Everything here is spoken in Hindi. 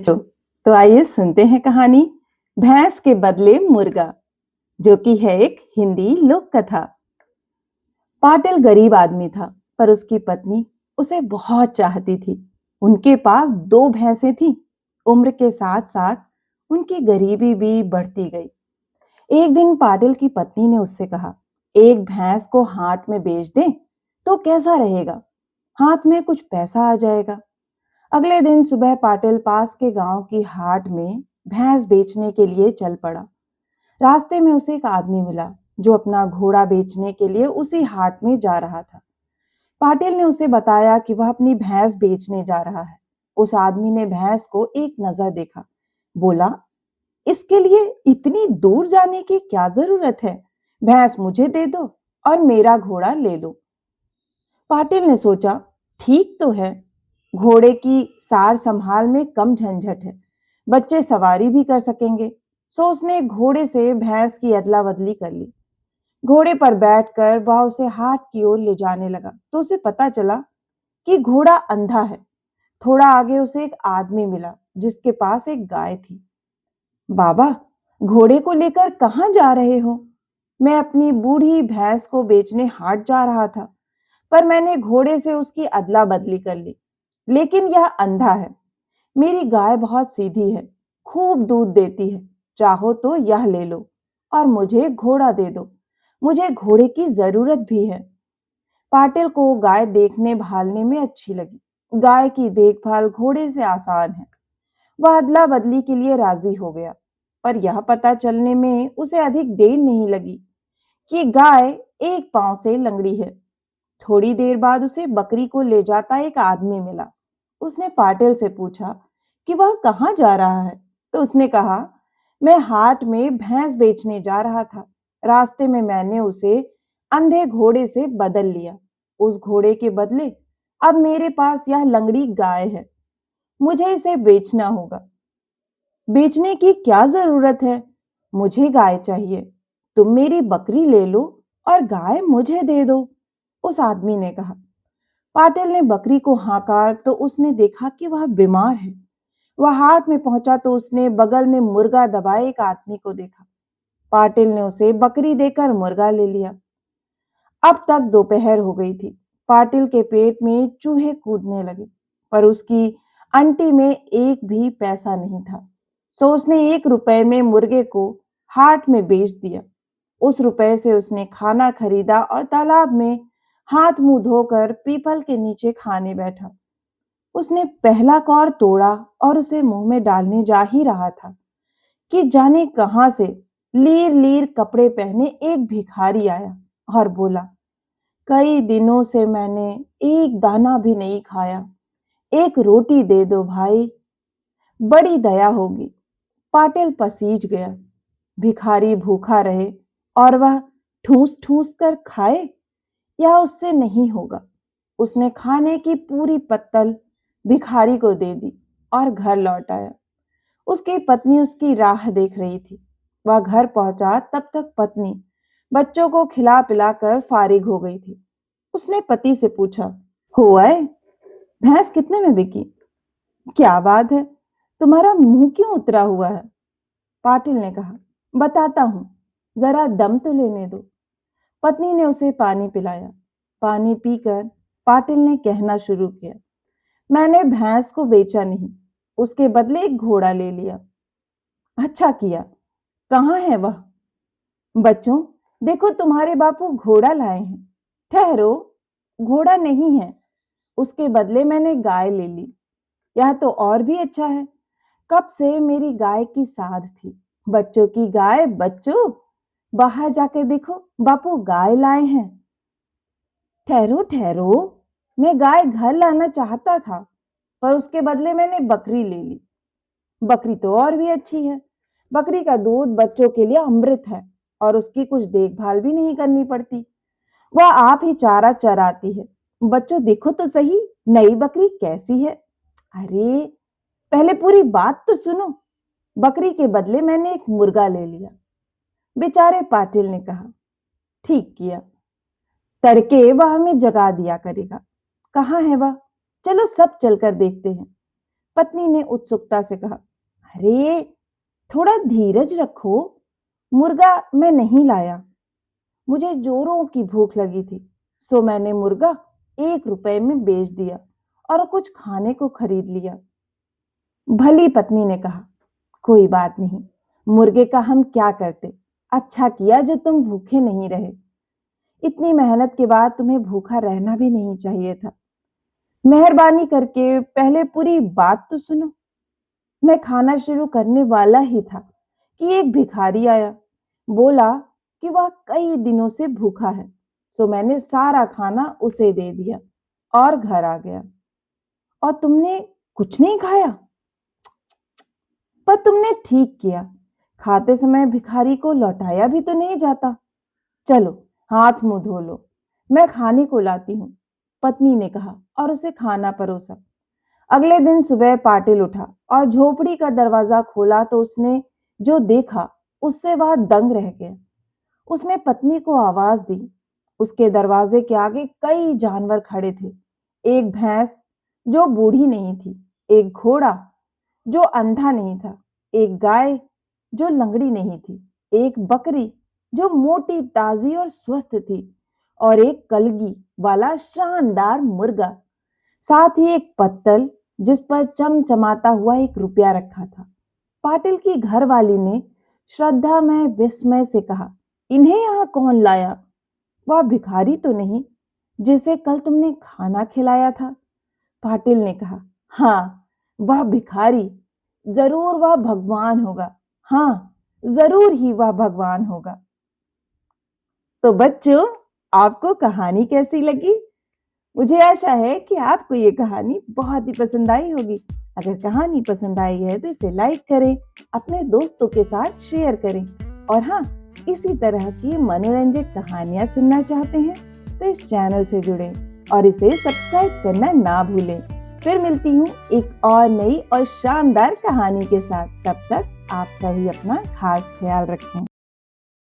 बच्चों, तो आइए सुनते हैं कहानी भैंस के बदले मुर्गा, जो कि है एक हिंदी लोक कथा। पाटिल गरीब आदमी था, पर उसकी पत्नी उसे बहुत चाहती थी। उनके पास दो भैंसें थीं। उम्र के साथ साथ उनकी गरीबी भी बढ़ती गई। एक दिन पाटिल की पत्नी ने उससे कहा, एक भैंस को हाट में बेच दें तो कैसा रहेगा? हाथ में कुछ पैसा आ जाएगा। अगले दिन सुबह पाटिल पास के गांव की हाट में भैंस बेचने के लिए चल पड़ा। रास्ते में उसे एक आदमी मिला जो अपना घोड़ा बेचने के लिए उसी हाट में जा रहा था। पाटिल ने उसे बताया कि वह अपनी भैंस बेचने जा रहा है। उस आदमी ने भैंस को एक नजर देखा, बोला, इसके लिए इतनी दूर जाने की क्या जरूरत है? भैंस मुझे दे दो और मेरा घोड़ा ले लो। पाटिल ने सोचा, ठीक तो है, घोड़े की सार संभाल में कम झंझट है, बच्चे सवारी भी कर सकेंगे। सो उसने घोड़े से भैंस की अदला बदली कर ली। घोड़े पर बैठकर वह उसे हाट की ओर ले जाने लगा तो उसे पता चला कि घोड़ा अंधा है। थोड़ा आगे उसे एक आदमी मिला जिसके पास एक गाय थी। बाबा, घोड़े को लेकर कहाँ जा रहे हो? मैं अपनी बूढ़ी भैंस को बेचने हाट जा रहा था, पर मैंने घोड़े से उसकी अदला बदली कर ली, लेकिन यह अंधा है। मेरी गाय बहुत सीधी है, खूब दूध देती है। चाहो तो यह ले लो और मुझे घोड़ा दे दो। मुझे घोड़े की जरूरत भी है। पाटिल को गाय देखने भालने में अच्छी लगी। गाय की देखभाल घोड़े से आसान है। वह अदला बदली के लिए राजी हो गया, पर यह पता चलने में उसे अधिक देर नहीं लगी कि गाय एक पांव से लंगड़ी है। थोड़ी देर बाद उसे बकरी को ले जाता एक आदमी मिला। उसने पाटिल से पूछा कि वह कहाँ जा रहा है। तो उसने कहा, मैं हाट में भैंस बेचने जा रहा था। रास्ते में मैंने उसे अंधे घोड़े से बदल लिया। उस घोड़े के बदले अब मेरे पास यह लंगड़ी गाय है। मुझे इसे बेचना होगा। बेचने की क्या जरूरत है? मुझे गाय चाहिए। तुम मेरी बकरी ले लो और गाय मुझे दे दो, उस आदमी ने कहा। पाटिल ने बकरी को हाँका तो उसने देखा कि वह बीमार है। वह हाट में पहुंचा तो उसने बगल में मुर्गा दबाए एक आदमी को देखा। पाटिल ने उसे बकरी देकर मुर्गा ले लिया। अब तक दोपहर हो गई थी। पाटिल के पेट में चूहे कूदने लगे, पर उसकी अंटी में एक भी पैसा नहीं था। सो उसने 1 रुपए में मुर्गे को हाट में बेच दिया। उस रुपए से उसने खाना खरीदा और तालाब में हाथ मुंह धोकर पीपल के नीचे खाने बैठा। उसने पहला कौर तोड़ा और उसे मुंह में डालने जा ही रहा था कि जाने कहां से लीर लीर कपड़े पहने एक भिखारी आया और बोला, कई दिनों से मैंने एक दाना भी नहीं खाया, एक रोटी दे दो भाई, बड़ी दया होगी। पाटिल पसीज गया। भिखारी भूखा रहे और वह ठूस ठूस कर खाए, यह उससे नहीं होगा। उसने खाने की पूरी पत्तल भिखारी को दे दी और घर लौट आया। उसकी पत्नी उसकी राह देख रही थी। वह घर पहुंचा तब तक पत्नी बच्चों को खिला पिलाकर फारिग हो गई थी। उसने पति से पूछा, हुआ है, भैंस कितने में बिकी? क्या बात है, तुम्हारा मुंह क्यों उतरा हुआ है? पाटिल ने कहा, बताता हूं, जरा दम तो लेने दो। पत्नी ने उसे पानी पिलाया। पानी पीकर पाटिल ने कहना शुरू किया, मैंने भैंस को बेचा नहीं, उसके बदले एक घोड़ा ले लिया। अच्छा किया। कहाँ है वह? बच्चों, देखो तुम्हारे बापू घोड़ा लाए हैं। ठहरो, घोड़ा नहीं है, उसके बदले मैंने गाय ले ली। यह तो और भी अच्छा है। कब से मेरी गाय की साध थी। बच्चों की गाय, बच्चों, बाहर जाकर देखो, बापू गाय लाए हैं। ठहरो ठहरो, मैं गाय घर लाना चाहता था, पर उसके बदले मैंने बकरी ले ली। बकरी तो और भी अच्छी है। बकरी का दूध बच्चों के लिए अमृत है और उसकी कुछ देखभाल भी नहीं करनी पड़ती। वह आप ही चारा चराती है। बच्चों देखो तो सही, नई बकरी कैसी है। अरे, पहले पूरी बात तो सुनो। बकरी के बदले मैंने एक मुर्गा ले लिया। बेचारे पाटिल ने कहा, ठीक किया, तड़के वह हमें जगा दिया करेगा। कहाँ है वह? चलो सब चलकर देखते हैं। पत्नी ने उत्सुकता से कहा। अरे, थोड़ा धीरज रखो, मुर्गा मैं नहीं लाया। मुझे जोरों की भूख लगी थी, सो मैंने मुर्गा 1 रुपए में बेच दिया और कुछ खाने को खरीद लिया। भली पत्नी ने कहा, कोई बात नहीं, मुर्गे का हम क्या करते। अच्छा किया जो तुम भूखे नहीं रहे। इतनी मेहनत के बाद तुम्हें भूखा रहना भी नहीं चाहिए था। मेहरबानी करके पहले पूरी बात तो सुनो। मैं खाना शुरू करने वाला ही था कि एक भिखारी आया। बोला कि वह कई दिनों से भूखा है, सो मैंने सारा खाना उसे दे दिया और घर आ गया। और तुमने कुछ नहीं खाया? पर तुमने ठीक किया, खाते समय भिखारी को लौटाया भी तो नहीं जाता। चलो, हाथ मुंह धो लो, मैं खाने को लाती हूँ, पत्नी ने कहा और उसे खाना परोसा। अगले दिन सुबह पाटिल उठा और झोपड़ी का दरवाजा खोला तो उसने जो देखा उससे वह दंग रह गया। उसने पत्नी को आवाज दी। उसके दरवाजे के आगे कई जानवर खड़े थे। एक भैंस जो बूढ़ी नहीं थी, एक घोड़ा जो अंधा नहीं था, एक गाय जो लंगड़ी नहीं थी, एक बकरी जो मोटी ताजी और स्वस्थ थी और एक कलगी वाला शानदार मुर्गा, साथ ही एक पत्तल जिस पर चमचमाता हुआ 1 रुपया रखा था। पाटिल की घरवाली ने श्रद्धा में विस्मय से कहा, इन्हें यहाँ कौन लाया? वह भिखारी तो नहीं जिसे कल तुमने खाना खिलाया था? पाटिल ने कहा, हाँ, वह भिखारी, जरूर वह भगवान होगा। हाँ, जरूर ही वह भगवान होगा। तो बच्चों, आपको कहानी कैसी लगी? मुझे आशा है कि आपको ये कहानी बहुत ही पसंद आई होगी। अगर कहानी पसंद आई है तो इसे लाइक करें, अपने दोस्तों के साथ शेयर करें और हाँ, इसी तरह की मनोरंजक कहानियां सुनना चाहते हैं तो इस चैनल से जुड़ें और इसे सब्सक्राइब करना ना भूलें। फिर मिलती हूँ एक और नई और शानदार कहानी के साथ। तब तक आप सभी अपना खास ख्याल रखें।